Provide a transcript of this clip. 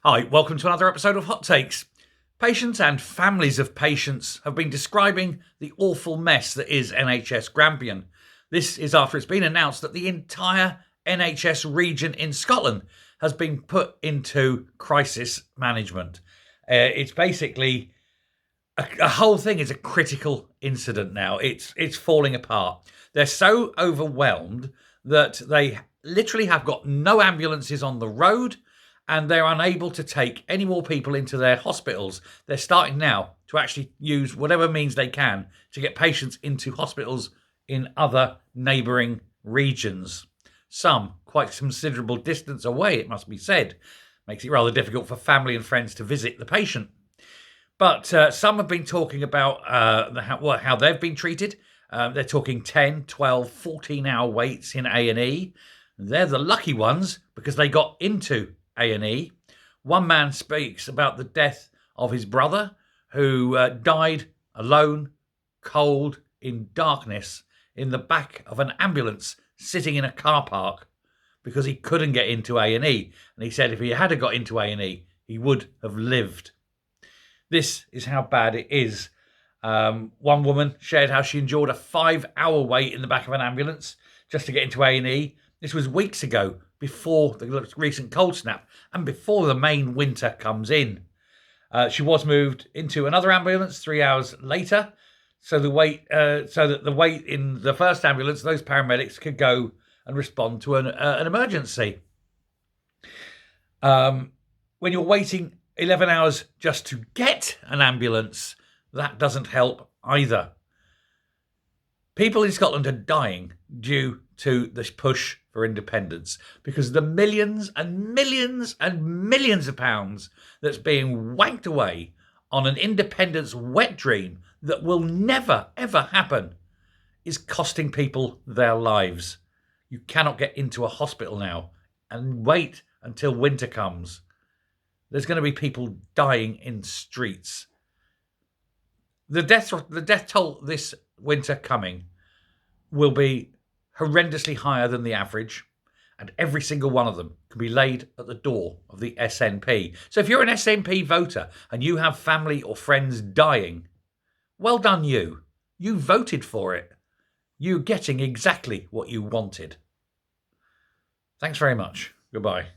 Hi, welcome to another episode of Hot Takes. Patients and families of patients have been describing the awful mess that is NHS Grampian. This is after it's been announced that the entire NHS region in Scotland has been put into crisis management. It's basically a whole thing is a critical incident now. It's falling apart. They're so overwhelmed that they literally have got no ambulances on the road, and they're unable to take any more people into their hospitals. They're starting now to actually use whatever means they can to get patients into hospitals in other neighbouring regions. Some quite considerable distance away, it must be said. Makes it rather difficult for family and friends to visit the patient. But some have been talking about how they've been treated. They're talking 10, 12, 14-hour waits in A&E. They're the lucky ones because they got into A&E. One man speaks about the death of his brother who died alone, cold, in darkness, in the back of an ambulance sitting in a car park because he couldn't get into A&E. And he said if he had got into A&E, he would have lived. This is how bad it is. One woman shared how she endured a 5-hour wait in the back of an ambulance just to get into A&E. This was weeks ago, before the recent cold snap and before the main winter comes in. She was moved into another ambulance 3 hours later, so that the wait in the first ambulance, those paramedics could go and respond to an emergency. When you're waiting 11 hours just to get an ambulance, that doesn't help either. People in Scotland are dying due to this push for independence because the millions and millions and millions of pounds that's being wanked away on an independence wet dream that will never, ever happen is costing people their lives. You cannot get into a hospital now and wait until winter comes. There's going to be people dying in streets. The death toll this winter coming will be horrendously higher than the average, and every single one of them can be laid at the door of the SNP. So if you're an SNP voter and you have family or friends dying, well done you. You voted for it. You're getting exactly what you wanted. Thanks very much. Goodbye.